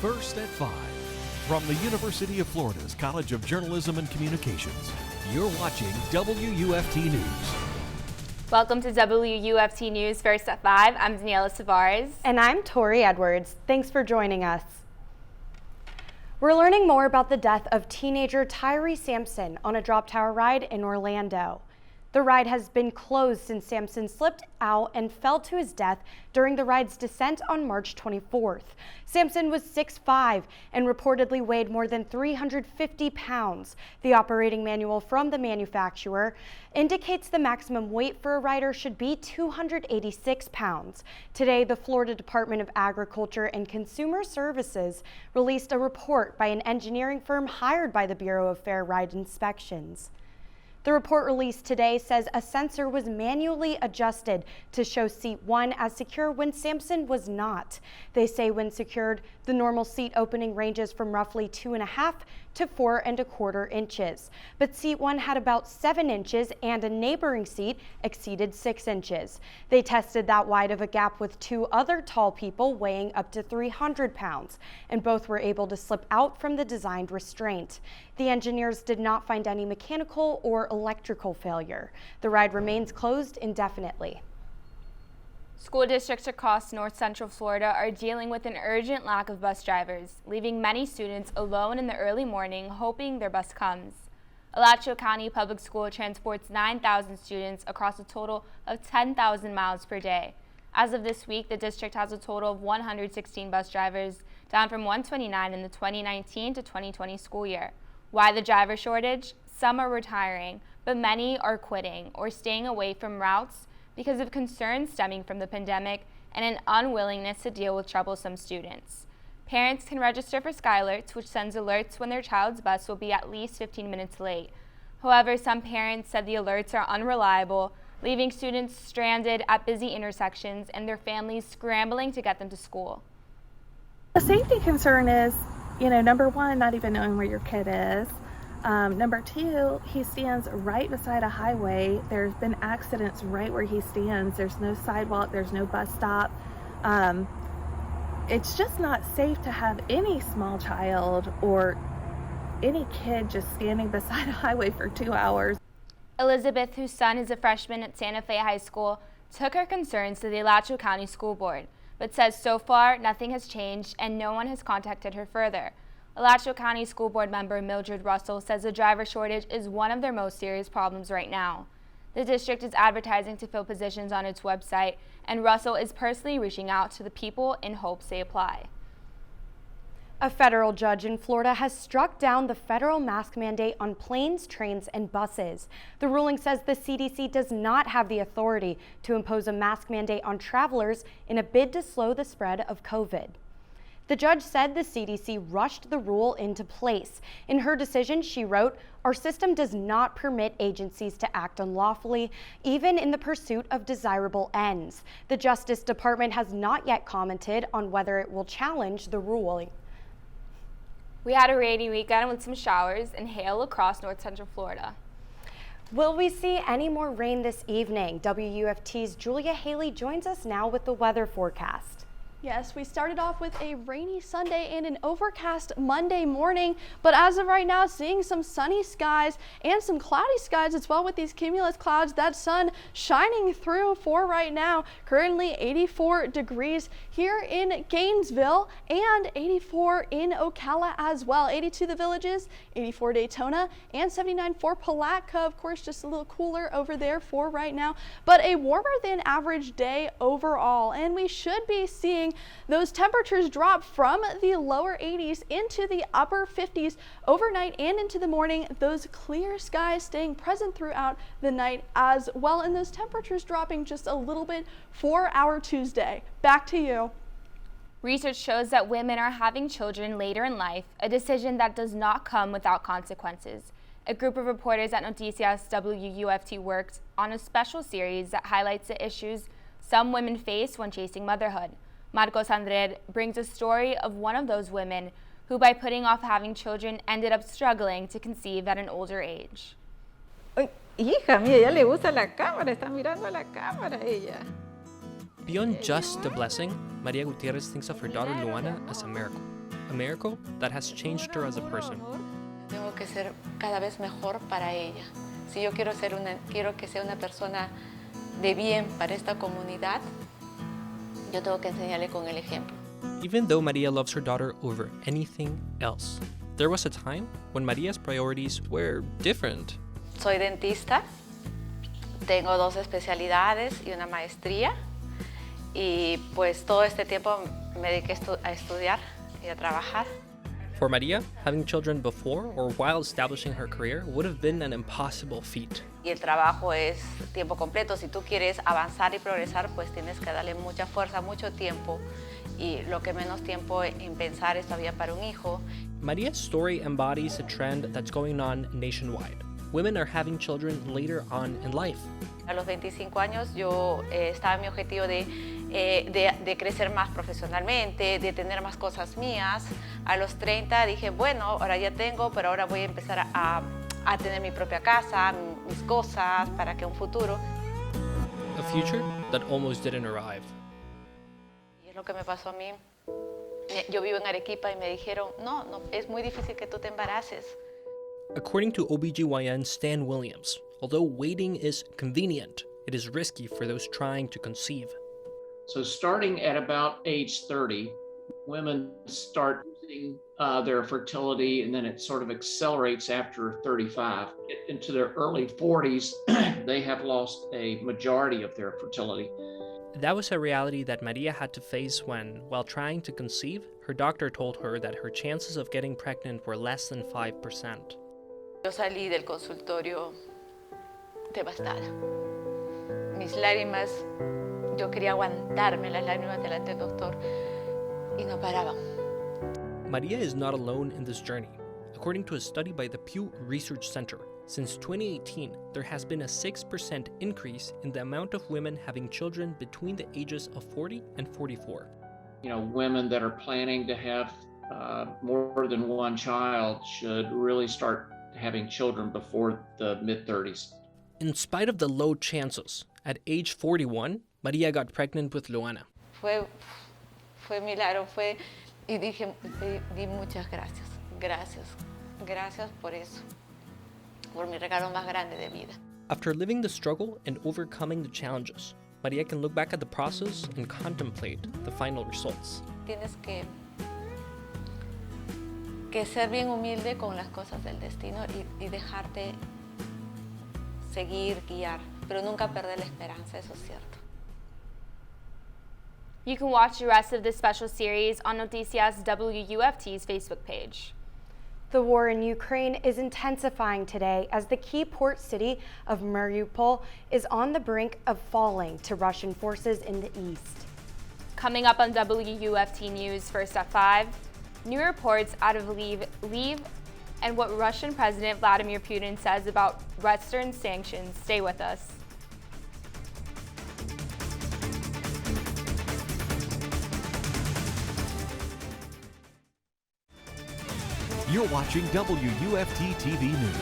First at 5. From the University of Florida's College of Journalism and Communications, you're watching WUFT News. Welcome to WUFT News First at 5. I'm Daniella Sevares. And I'm Tori Edwards. Thanks for joining us. We're learning more about the death of teenager Tyree Sampson on a drop tower ride in Orlando. The ride has been closed since Sampson slipped out and fell to his death during the ride's descent on March 24th. Sampson was 6'5" and reportedly weighed more than 350 pounds. The operating manual from the manufacturer indicates the maximum weight for a rider should be 286 pounds. Today, the Florida Department of Agriculture and Consumer Services released a report by an engineering firm hired by the Bureau of Fair Ride Inspections. The report released today says a sensor was manually adjusted to show seat 1 as secure when Sampson was not. They say when secured, the normal seat opening ranges from roughly 2.5 to 4.25 inches. But seat 1 had about 7 inches and a neighboring seat exceeded 6 inches. They tested that wide of a gap with 2 other tall people weighing up to 300 pounds, and both were able to slip out from the designed restraint. The engineers did not find any mechanical or electrical failure. The ride remains closed indefinitely. School districts across North Central Florida are dealing with an urgent lack of bus drivers, leaving many students alone in the early morning hoping their bus comes. Alachua County Public School transports 9,000 students across a total of 10,000 miles per day. As of this week, the district has a total of 116 bus drivers, down from 129 in the 2019 to 2020 school year. Why the driver shortage? Some are retiring, but many are quitting or staying away from routes because of concerns stemming from the pandemic and an unwillingness to deal with troublesome students. Parents can register for SkyAlerts, which sends alerts when their child's bus will be at least 15 minutes late. However, some parents said the alerts are unreliable, leaving students stranded at busy intersections and their families scrambling to get them to school. The safety concern is, number one, not even knowing where your kid is. Number two, he stands right beside a highway. There's been accidents right where he stands. There's no sidewalk, there's no bus stop. It's just not safe to have any small child or any kid just standing beside a highway for 2 hours. Elizabeth, whose son is a freshman at Santa Fe High School, took her concerns to the Alachua County School Board, but says so far nothing has changed and no one has contacted her further. Alachua County School Board member Mildred Russell says the driver shortage is one of their most serious problems right now. The district is advertising to fill positions on its website, and Russell is personally reaching out to the people in hopes they apply. A federal judge in Florida has struck down the federal mask mandate on planes, trains, and buses. The ruling says the CDC does not have the authority to impose a mask mandate on travelers in a bid to slow the spread of COVID. The judge said the CDC rushed the rule into place. In her decision, she wrote, "Our system does not permit agencies to act unlawfully, even in the pursuit of desirable ends." The Justice Department has not yet commented on whether it will challenge the ruling. We had a rainy weekend with some showers and hail across North Central Florida. Will we see any more rain this evening? WUFT's Julia Haley joins us now with the weather forecast. Yes, we started off with a rainy Sunday and an overcast Monday morning, but as of right now, seeing some sunny skies and some cloudy skies as well with these cumulus clouds, that sun shining through for right now. Currently 84 degrees here in Gainesville and 84 in Ocala as well. 82 the Villages, 84 Daytona, and 79 for Palatka. Of course, just a little cooler over there for right now, but a warmer than average day overall, and we should be seeing those temperatures drop from the lower 80s into the upper 50s overnight and into the morning. Those clear skies staying present throughout the night as well, and those temperatures dropping just a little bit for our Tuesday. Back to you. Research shows that women are having children later in life, a decision that does not come without consequences. A group of reporters at Noticias WUFT worked on a special series that highlights the issues some women face when chasing motherhood. Marcos Andrade brings a story of one of those women who, by putting off having children, ended up struggling to conceive at an older age. Hija mía, ya le gusta la cámara, está mirando la cámara ella. Beyond just a blessing, Maria Gutierrez thinks of her daughter Luana as a miracle. a miracle that has changed her as a person. Tengo que ser cada vez mejor para ella. Si yo quiero que sea una persona de bien para esta comunidad, yo tengo que enseñarle con el ejemplo. Even though Maria loves her daughter over anything else, there was a time when Maria's priorities were different. Soy dentista, tengo 2 especialidades y una maestría, y pues todo este tiempo me dediqué a estudiar y a trabajar. For Maria, having children before or while establishing her career would have been an impossible feat. Y el trabajo es tiempo completo. Si tú quieres avanzar y progresar, pues tienes que darle mucha fuerza, mucho tiempo, y lo que menos tiempo en pensar es todavía para un hijo. Maria's story embodies a trend that's going on nationwide. Women are having children later on in life. A los 25 años yo estaba en mi objetivo de crecer más profesionalmente, de tener más cosas mías. A los 30 dije, bueno, ahora ya tengo, pero ahora voy a empezar a tener mi propia casa, mis cosas, para que un futuro. A future that almost didn't arrive. Y es lo que me pasó a mí. Yo vivo en Arequipa y me dijeron, no, es muy difícil que tú te embaraces. According to OBGYN Stan Williams, although waiting is convenient, it is risky for those trying to conceive. So starting at about age 30, women start losing their fertility, and then it sort of accelerates after 35. Into their early 40s, they have lost a majority of their fertility. That was a reality that Maria had to face when, while trying to conceive, her doctor told her that her chances of getting pregnant were less than 5%. Yo salí del consultorio devastada. Mis lágrimas, yo quería aguantarme las lágrimas delante del doctor y no paraban. Maria is not alone in this journey. According to a study by the Pew Research Center, since 2018, there has been a 6% increase in the amount of women having children between the ages of 40 and 44. You know, women that are planning to have more than one child should really start having children before the mid-30s. In spite of the low chances, at age 41, Maria got pregnant with Luana. Fue milagro, y di muchas gracias. Gracias por eso, por mi regalo más grande de vida. After living the struggle and overcoming the challenges, Maria can look back at the process and contemplate the final results. Tienes que ser bien humilde con las cosas del destino y dejarte seguir, guiar, pero nunca perder la esperanza, eso es cierto. You can watch the rest of this special series on Noticias WUFT's Facebook page. The war in Ukraine is intensifying today as the key port city of Mariupol is on the brink of falling to Russian forces in the east. Coming up on WUFT News first at 5, new reports out of Lviv and what Russian President Vladimir Putin says about Western sanctions. Stay with us. You're watching WUFT TV News.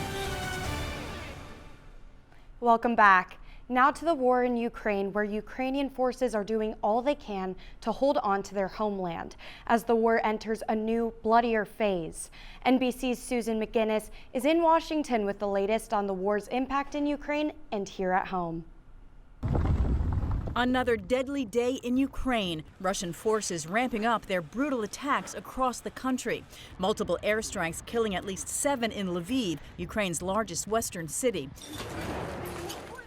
Welcome back. Now to the war in Ukraine, where Ukrainian forces are doing all they can to hold on to their homeland as the war enters a new, bloodier phase. NBC's Susan McGinnis is in Washington with the latest on the war's impact in Ukraine and here at home. Another deadly day in Ukraine. Russian forces ramping up their brutal attacks across the country. Multiple airstrikes killing at least 7 in Lviv, Ukraine's largest western city.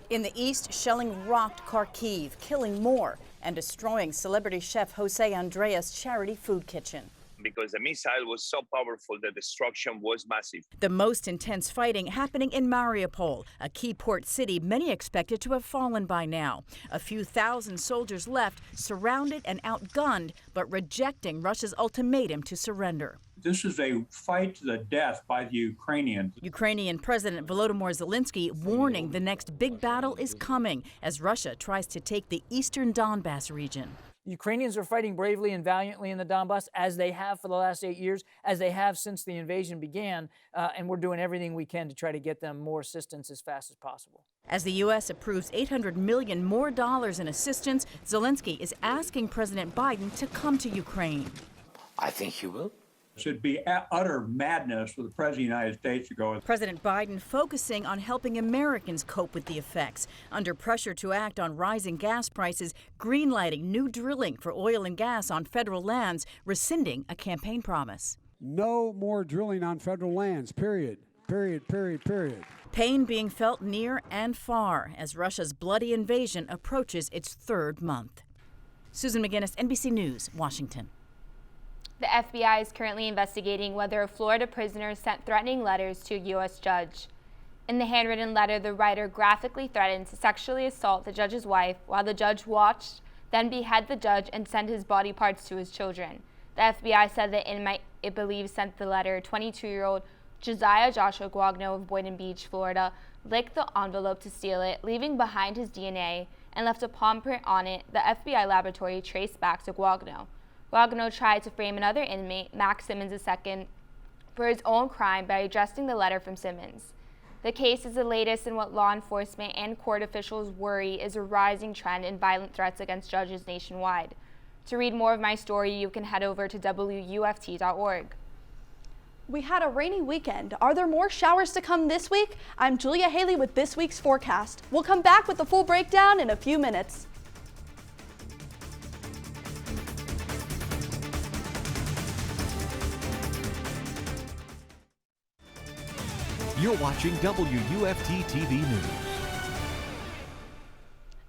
In the east, shelling rocked Kharkiv, killing more and destroying celebrity chef Jose Andrea's charity food kitchen. Because the missile was so powerful, the destruction was massive. The most intense fighting happening in Mariupol, a key port city many expected to have fallen by now. A few thousand soldiers left, surrounded and outgunned, but rejecting Russia's ultimatum to surrender. This is a fight to the death by the Ukrainians. Ukrainian President Volodymyr Zelensky warning the next big battle is coming as Russia tries to take the eastern Donbass region. Ukrainians are fighting bravely and valiantly in the Donbass, as they have for the last 8 years, as they have since the invasion began, and we're doing everything we can to try to get them more assistance as fast as possible. As the U.S. approves $800 million more in assistance, Zelensky is asking President Biden to come to Ukraine. I think he will. It'd be utter madness for the President of the United States to go. President Biden focusing on helping Americans cope with the effects. Under pressure to act on rising gas prices, greenlighting new drilling for oil and gas on federal lands, rescinding a campaign promise. No more drilling on federal lands, period. Period, period, period. Pain being felt near and far as Russia's bloody invasion approaches its third month. Susan McGinnis, NBC News, Washington. The FBI is currently investigating whether a Florida prisoner sent threatening letters to a U.S. judge. In the handwritten letter, the writer graphically threatened to sexually assault the judge's wife while the judge watched, then behead the judge and send his body parts to his children. The FBI said the inmate it believes sent the letter, 22-year-old Josiah Joshua Guagno of Boynton Beach, Florida, licked the envelope to seal it, leaving behind his DNA, and left a palm print on it the FBI laboratory traced back to Guagno. Guagno tried to frame another inmate, Max Simmons II, for his own crime by addressing the letter from Simmons. The case is the latest in what law enforcement and court officials worry is a rising trend in violent threats against judges nationwide. To read more of my story, you can head over to WUFT.org. We had a rainy weekend. Are there more showers to come this week? I'm Julia Haley with this week's forecast. We'll come back with the full breakdown in a few minutes. You're watching WUFT-TV News.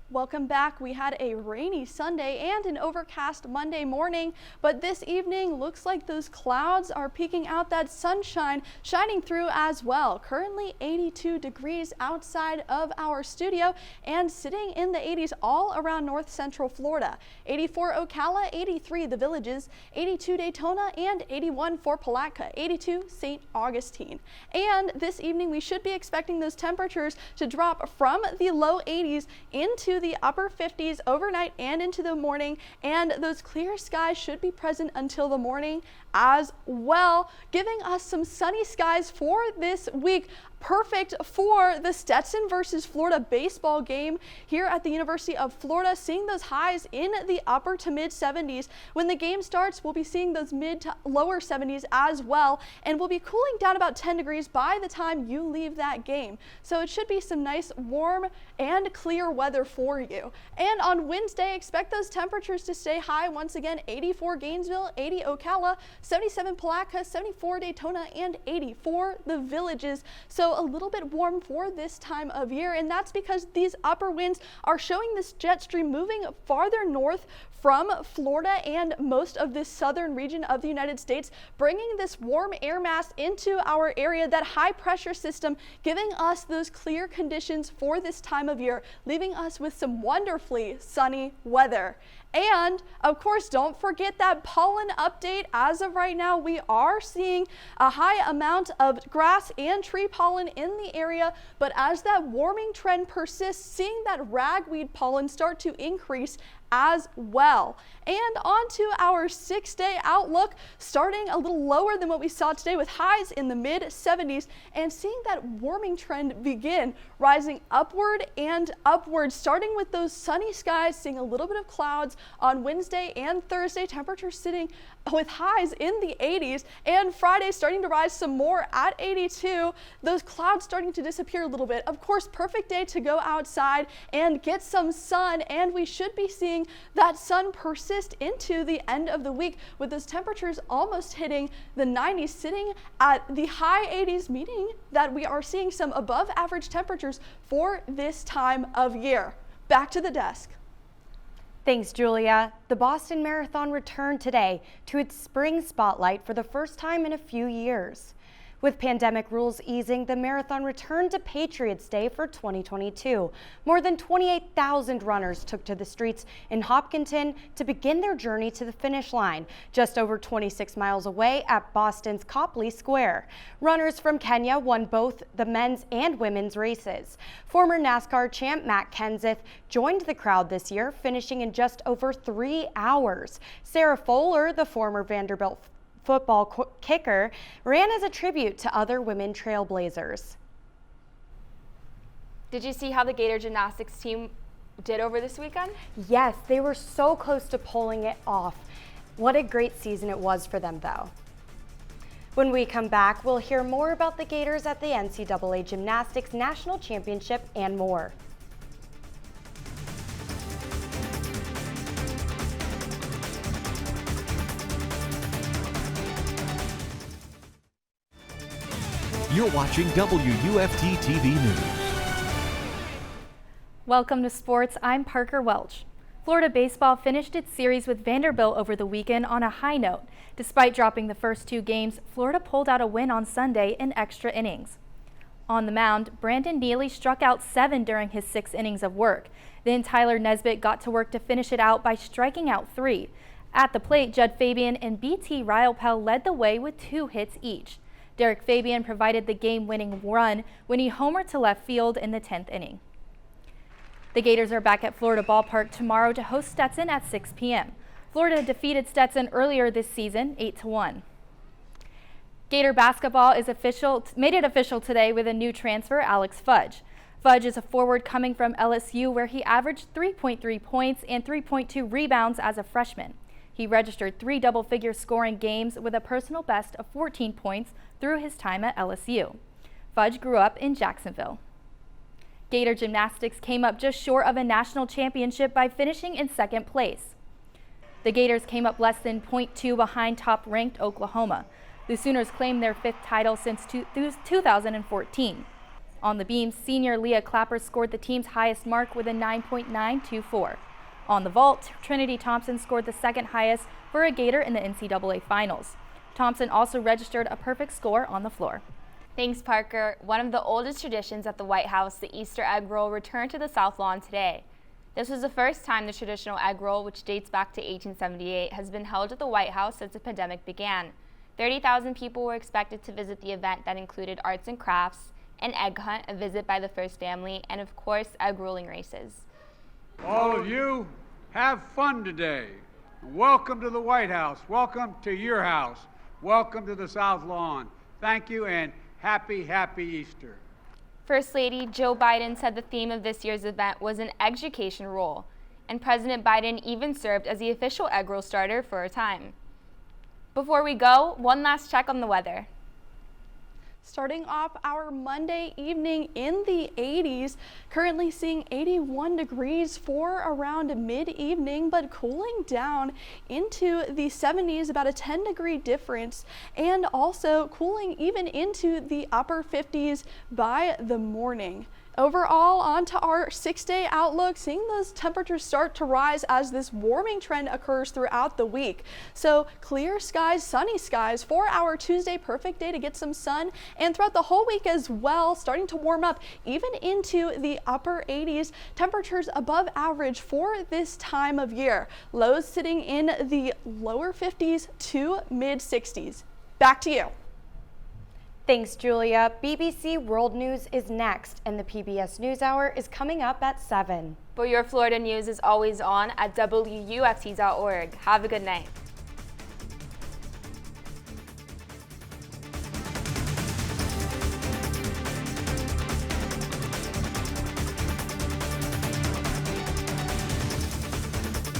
Welcome back. We had a rainy Sunday and an overcast Monday morning, but this evening looks like those clouds are peeking out that sunshine shining through as well. Currently 82 degrees outside of our studio and sitting in the 80s all around north central Florida. 84 Ocala, 83 the Villages, 82 Daytona, and 81 for Palatka, 82 St. Augustine. And this evening we should be expecting those temperatures to drop from the low 80s into the upper 50s overnight and into the morning, and those clear skies should be present until the morning as well, giving us some sunny skies for this week. Perfect for the Stetson versus Florida baseball game here at the University of Florida, seeing those highs in the upper to mid 70s. When the game starts, we'll be seeing those mid to lower 70s as well, and we'll be cooling down about 10 degrees by the time you leave that game. So it should be some nice warm and clear weather for you. And on Wednesday, expect those temperatures to stay high once again. 84 Gainesville, 80 Ocala, 77 Palatka, 74 Daytona, and 84 the Villages. So a little bit warm for this time of year, and that's because these upper winds are showing this jet stream moving farther north from Florida and most of this southern region of the United States, bringing this warm air mass into our area, that high pressure system giving us those clear conditions for this time of year, leaving us with some wonderfully sunny weather. And of course, don't forget that pollen update. As of right now, we are seeing a high amount of grass and tree pollen in the area, but as that warming trend persists, seeing that ragweed pollen start to increase as well. And on to our 6-day outlook, starting a little lower than what we saw today with highs in the mid 70s, and seeing that warming trend begin rising upward and upward, starting with those sunny skies, seeing a little bit of clouds on Wednesday and Thursday, temperatures sitting with highs in the 80s, and Friday starting to rise some more at 82, those clouds starting to disappear a little bit. Of course, perfect day to go outside and get some sun, and we should be seeing that sun persist into the end of the week with those temperatures almost hitting the 90s, sitting at the high 80s, meaning that we are seeing some above average temperatures for this time of year. Back to the desk. Thanks, Julia. The Boston Marathon returned today to its spring spotlight for the first time in a few years. With pandemic rules easing, the marathon returned to Patriots Day for 2022. More than 28,000 runners took to the streets in Hopkinton to begin their journey to the finish line, just over 26 miles away at Boston's Copley Square. Runners from Kenya won both the men's and women's races. Former NASCAR champ Matt Kenseth joined the crowd this year, finishing in just over 3 hours. Sarah Fowler, the former Vanderbilt football kicker, ran as a tribute to other women trailblazers. Did you see how the Gator gymnastics team did over this weekend? Yes, they were so close to pulling it off. What a great season it was for them, though. When we come back, we'll hear more about the Gators at the NCAA Gymnastics National Championship and more. You're watching WUFT TV News. Welcome to sports. I'm Parker Welch. Florida baseball finished its series with Vanderbilt over the weekend on a high note. Despite dropping the first two games, Florida pulled out a win on Sunday in extra innings. On the mound, Brandon Neely struck out 7 during his 6 innings of work. Then Tyler Nesbitt got to work to finish it out by striking out 3. At the plate, Judd Fabian and BT Riopel led the way with 2 hits each. Derek Fabian provided the game-winning run when he homered to left field in the 10th inning. The Gators are back at Florida Ballpark tomorrow to host Stetson at 6 p.m. Florida defeated Stetson earlier this season, 8-1. Gator basketball made it official today with a new transfer, Alex Fudge. Fudge is a forward coming from LSU, where he averaged 3.3 points and 3.2 rebounds as a freshman. He registered 3 double-figure scoring games with a personal best of 14 points through his time at LSU. Fudge grew up in Jacksonville. Gator gymnastics came up just short of a national championship by finishing in 2nd place. The Gators came up less than 0.2 behind top-ranked Oklahoma. The Sooners claimed their 5th title since 2014. On the beam, senior Leah Clapper scored the team's highest mark with a 9.924. On the vault, Trinity Thompson scored the 2nd highest for a Gator in the NCAA Finals. Thompson also registered a perfect score on the floor. Thanks, Parker. One of the oldest traditions at the White House, the Easter egg roll, returned to the South Lawn today. This was the first time the traditional egg roll, which dates back to 1878, has been held at the White House since the pandemic began. 30,000 people were expected to visit the event that included arts and crafts, an egg hunt, a visit by the first family, and of course, egg rolling races. All of you, have fun today. Welcome to the White House. Welcome to your house. Welcome to the South Lawn. Thank you and happy Easter. First Lady Joe Biden said the theme of this year's event was an education roll, and President Biden even served as the official egg roll starter for a time. Before we go, one last check on the weather. Starting off our Monday evening in the 80s, currently seeing 81 degrees for around mid-evening, but cooling down into the 70s, about a 10-degree difference, and also cooling even into the upper 50s by the morning. Overall, on to our 6-day outlook, seeing those temperatures start to rise as this warming trend occurs throughout the week. So clear skies, sunny skies for our Tuesday, perfect day to get some sun, and throughout the whole week as well, starting to warm up even into the upper 80s, temperatures above average for this time of year. Lows sitting in the lower 50s to mid 60s. Back to you. Thanks, Julia. BBC World News is next, and the PBS NewsHour is coming up at 7. But your Florida news is always on at WUFT.org. Have a good night.